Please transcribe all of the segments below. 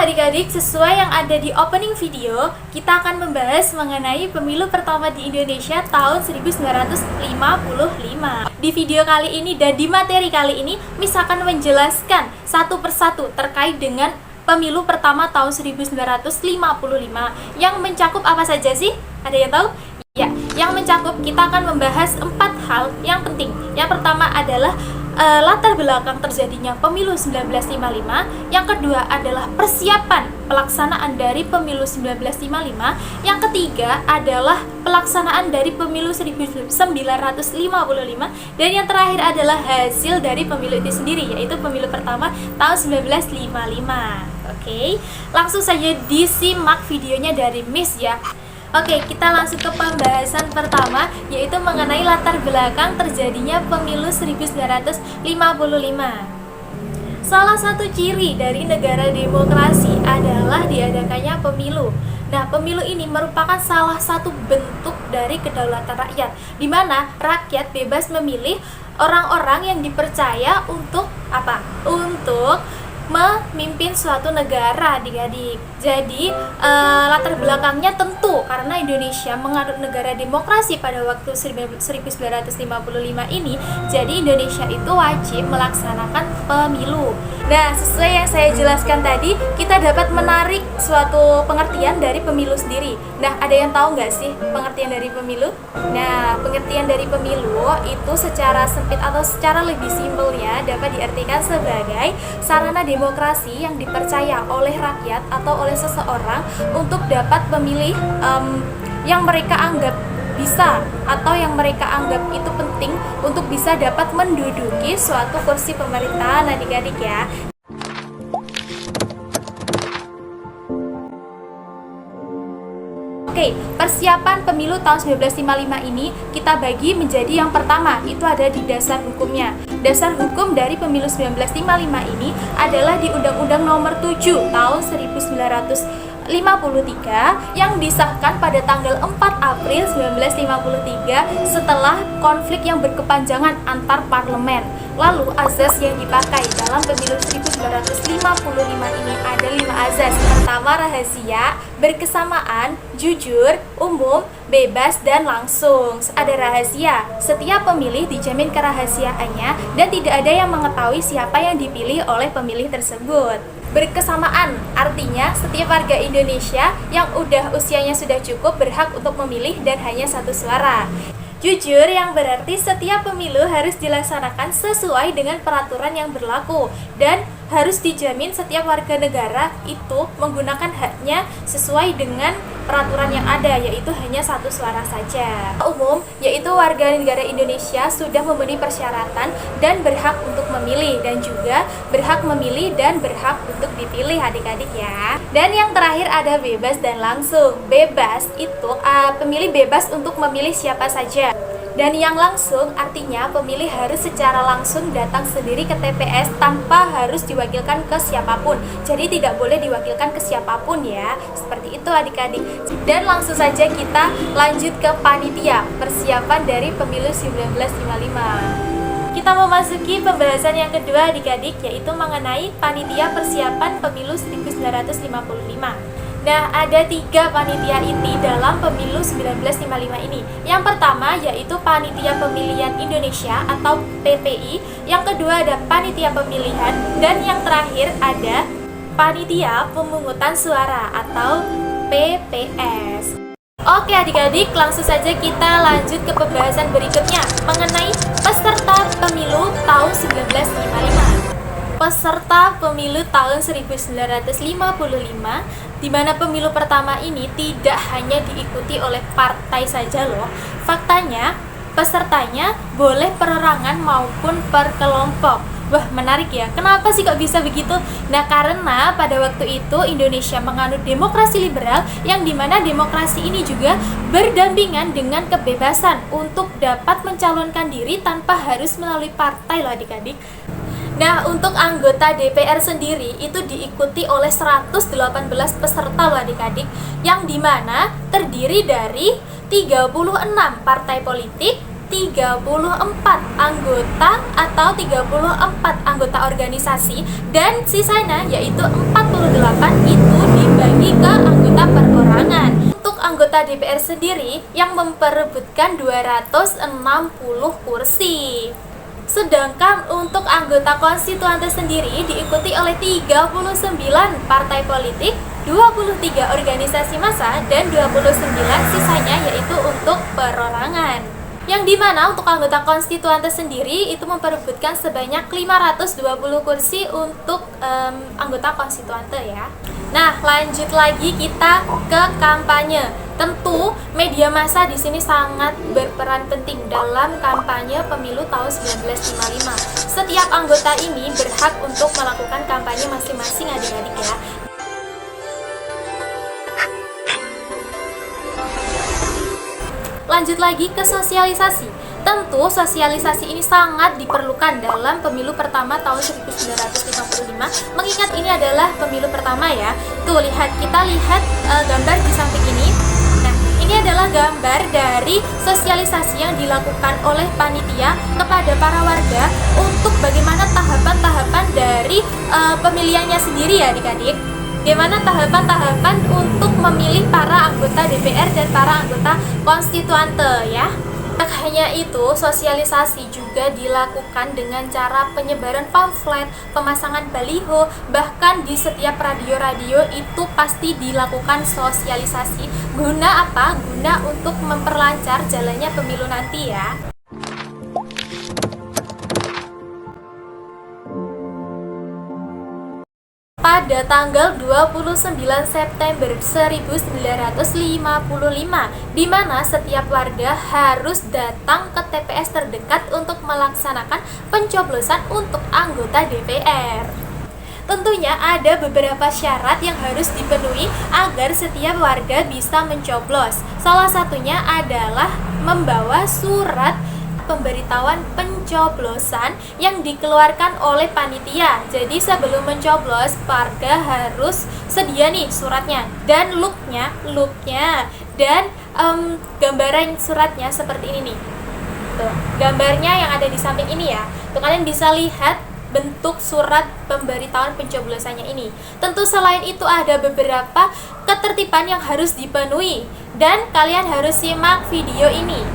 adik-adik, sesuai yang ada di opening video, kita akan membahas mengenai pemilu pertama di Indonesia tahun 1955. Di video kali ini dan di materi kali ini, Miss akan menjelaskan satu persatu terkait dengan pemilu pertama tahun 1955 yang mencakup apa saja sih? Ada yang tahu? Ya, yang mencakup kita akan membahas 4 hal yang penting. Yang pertama adalah latar belakang terjadinya pemilu 1955. Yang kedua adalah persiapan pelaksanaan dari pemilu 1955. Yang ketiga adalah pelaksanaan dari pemilu 1955. Dan yang terakhir adalah hasil dari pemilu itu sendiri, yaitu pemilu pertama tahun 1955. Oke, langsung saja disimak videonya dari Miss ya. Oke, kita langsung ke pembahasan pertama, yaitu mengenai latar belakang terjadinya pemilu 1955. Salah satu ciri dari negara demokrasi adalah diadakannya pemilu. Nah, pemilu ini merupakan salah satu bentuk dari kedaulatan rakyat, di mana rakyat bebas memilih orang-orang yang dipercaya untuk apa? Untuk memimpin suatu negara, adik-adik. Jadi latar belakangnya tentu karena Indonesia menganut negara demokrasi pada waktu 1955 ini, jadi Indonesia itu wajib melaksanakan pemilu. Nah, sesuai yang saya jelaskan tadi, kita dapat menarik suatu pengertian dari pemilu sendiri. Nah, ada yang tahu nggak sih pengertian dari pemilu? Nah, pengertian dari pemilu itu secara sempit atau secara lebih simpelnya dapat diartikan sebagai sarana demokrasi yang dipercaya oleh rakyat atau oleh seseorang untuk dapat memilih yang mereka anggap bisa atau yang mereka anggap itu penting untuk bisa dapat menduduki suatu kursi pemerintahan, adik-adik ya. Oke, persiapan pemilu tahun 1955 ini kita bagi menjadi yang pertama, itu ada di dasar hukumnya. Dasar hukum dari pemilu 1955 ini adalah di Undang-Undang Nomor 7 tahun 1953 yang disahkan pada tanggal 4 April 1953 setelah konflik yang berkepanjangan antar parlemen. Lalu azas yang dipakai dalam pemilu 1955 ini ada 5 azas. Pertama, rahasia, berkesamaan, jujur, umum, bebas, dan langsung. Ada rahasia, setiap pemilih dijamin kerahasiaannya dan tidak ada yang mengetahui siapa yang dipilih oleh pemilih tersebut. Berkesamaan, artinya setiap warga Indonesia yang usianya sudah cukup berhak untuk memilih dan hanya satu suara. Jujur, yang berarti setiap pemilu harus dilaksanakan sesuai dengan peraturan yang berlaku dan harus dijamin setiap warga negara itu menggunakan haknya sesuai dengan peraturan yang ada, yaitu hanya satu suara saja. Umum, yaitu warga negara Indonesia sudah memenuhi persyaratan dan berhak untuk memilih, dan juga berhak memilih dan berhak untuk dipilih, adik-adik ya. Dan yang terakhir ada bebas dan langsung. Bebas itu pemilih bebas untuk memilih siapa saja. Dan yang langsung artinya pemilih harus secara langsung datang sendiri ke TPS tanpa harus diwakilkan ke siapapun. Jadi tidak boleh diwakilkan ke siapapun ya. Seperti itu adik-adik. Dan langsung saja kita lanjut ke panitia persiapan dari pemilu 1955. Kita memasuki pembahasan yang kedua adik-adik, yaitu mengenai panitia persiapan pemilu 1955. Nah, ada 3 panitia inti dalam pemilu 1955 ini. Yang pertama yaitu Panitia Pemilihan Indonesia atau PPI, yang kedua ada Panitia Pemilihan, dan yang terakhir ada Panitia Pemungutan Suara atau PPS. Oke adik-adik, langsung saja kita lanjut ke pembahasan berikutnya mengenai peserta pemilu tahun 1955. Peserta pemilu tahun 1955, di mana pemilu pertama ini tidak hanya diikuti oleh partai saja loh. Faktanya, pesertanya boleh perorangan maupun per kelompok. Wah, menarik ya. Kenapa sih kok bisa begitu? Nah, karena pada waktu itu Indonesia menganut demokrasi liberal, yang dimana demokrasi ini juga berdampingan dengan kebebasan untuk dapat mencalonkan diri tanpa harus melalui partai loh adik-adik. Nah, untuk anggota DPR sendiri itu diikuti oleh 118 peserta loh adik-adik, yang dimana terdiri dari 36 partai politik, 34 anggota atau 34 anggota organisasi, dan sisanya yaitu 48 itu dibagi ke anggota perorangan. Untuk anggota DPR sendiri yang memperebutkan 260 kursi. Sedangkan untuk anggota konstituante sendiri diikuti oleh 39 partai politik, 23 organisasi massa, dan 29 sisanya yaitu untuk perorangan. Yang dimana untuk anggota konstituante sendiri itu memperebutkan sebanyak 520 kursi untuk anggota konstituante ya. Nah, lanjut lagi kita ke kampanye. Tentu media massa di sini sangat berperan penting dalam kampanye pemilu tahun 1955. Setiap anggota ini berhak untuk melakukan kampanye masing-masing adik-adik ya. Lanjut lagi ke sosialisasi. Tentu sosialisasi ini sangat diperlukan dalam pemilu pertama tahun 1955, mengingat ini adalah pemilu pertama ya. Tuh kita lihat gambar di samping ini. Nah, ini adalah gambar dari sosialisasi yang dilakukan oleh panitia kepada para warga untuk bagaimana tahapan-tahapan dari pemilihannya sendiri ya adik-adik. Bagaimana tahapan-tahapan untuk memilih para anggota DPR dan para anggota konstituante ya. Tak hanya itu, sosialisasi juga dilakukan dengan cara penyebaran pamflet, pemasangan baliho, bahkan di setiap radio-radio itu pasti dilakukan sosialisasi. Guna apa? Guna untuk memperlancar jalannya pemilu nanti ya. Pada tanggal 29 September 1955, di mana setiap warga harus datang ke TPS terdekat untuk melaksanakan pencoblosan untuk anggota DPR. Tentunya ada beberapa syarat yang harus dipenuhi agar setiap warga bisa mencoblos. Salah satunya adalah membawa surat pemberitahuan pencoblosan yang dikeluarkan oleh panitia. Jadi sebelum mencoblos, warga harus sedia nih suratnya dan looknya dan gambaran suratnya seperti ini nih. Tuh, gambarnya yang ada di samping ini ya. Tuh, kalian bisa lihat bentuk surat pemberitahuan pencoblosannya ini. Tentu selain itu ada beberapa ketertiban yang harus dipenuhi dan kalian harus simak video ini.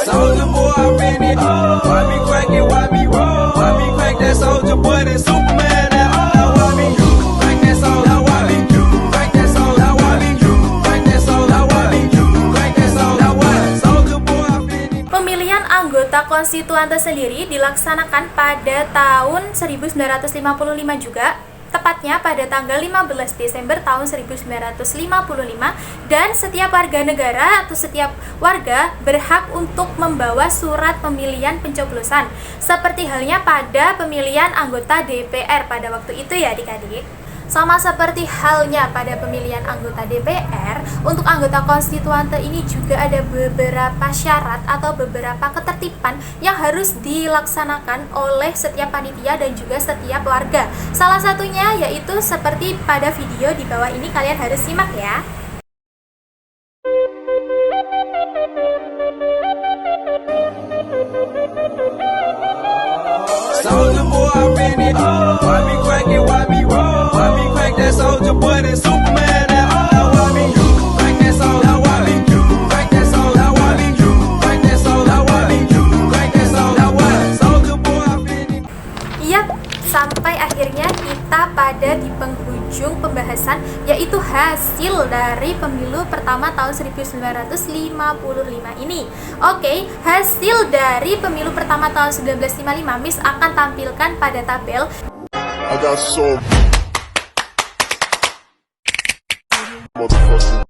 Soldier boy, I'm in it. Why me crack it? Why me roll? Why me crack that soldier boy? That Superman? That why me crack that soldier? Why me crack that soldier? Why me crack that soldier? Why me crack that soldier? Why soldier boy, I'm in it. Pemilihan anggota konstituante sendiri dilaksanakan pada tahun 1955 juga, tepatnya pada tanggal 15 Desember tahun 1955, dan setiap warga negara atau setiap warga berhak untuk membawa surat pemilihan pencoblosan seperti halnya pada pemilihan anggota DPR pada waktu itu ya adik-adik. Sama seperti halnya pada pemilihan anggota DPR, untuk anggota konstituante ini juga ada beberapa syarat atau beberapa ketertiban yang harus dilaksanakan oleh setiap panitia dan juga setiap warga. Salah satunya yaitu seperti pada video di bawah ini, kalian harus simak ya. Soldier boy, I'm in it. Why me crack it? Why me roll? Why me crack that soldier boy? That Superman? That why me crack that soldier? Why me crack that soldier? Why me crack that soldier? Why me crack that soldier? Why soldier boy, I'm in it. Yap, sampai akhirnya kita pada di penghujung pembahasan, yaitu hasil dari pemilu pertama tahun 1955 ini. Oke, hasil dari pemilu pertama tahun 1955 Miss akan tampilkan pada tabel. I got so motherfucking.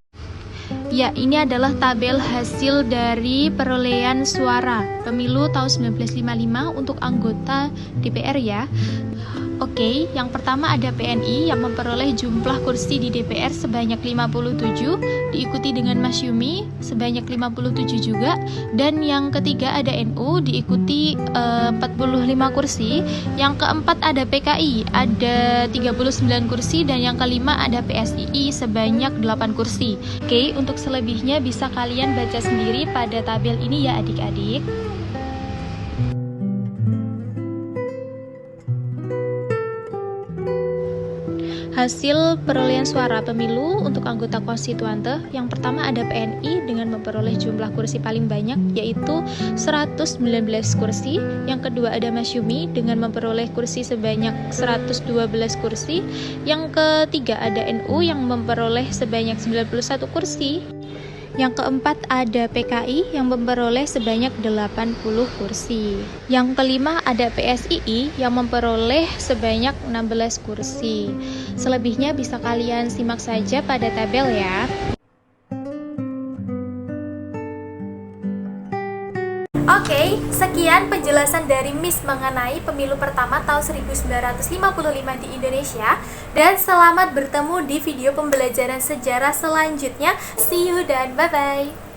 Ya, ini adalah tabel hasil dari perolehan suara pemilu tahun 1955 untuk anggota DPR ya. Oke, yang pertama ada PNI yang memperoleh jumlah kursi di DPR sebanyak 57, diikuti dengan Masyumi sebanyak 57 juga, dan yang ketiga ada NU diikuti 45 kursi, yang keempat ada PKI ada 39 kursi, dan yang kelima ada PSII sebanyak 8 kursi. Oke, untuk selebihnya bisa kalian baca sendiri pada tabel ini ya adik-adik. Hasil perolehan suara pemilu untuk anggota konstituante, yang pertama ada PNI dengan memperoleh jumlah kursi paling banyak yaitu 119 kursi, yang kedua ada Masyumi dengan memperoleh kursi sebanyak 112 kursi, yang ketiga ada NU yang memperoleh sebanyak 91 kursi, yang keempat ada PKI yang memperoleh sebanyak 80 kursi. Yang kelima ada PSII yang memperoleh sebanyak 16 kursi. Selebihnya bisa kalian simak saja pada tabel ya. Oke, sekian penjelasan dari Miss mengenai pemilu pertama tahun 1955 di Indonesia, dan selamat bertemu di video pembelajaran sejarah selanjutnya. See you dan bye-bye.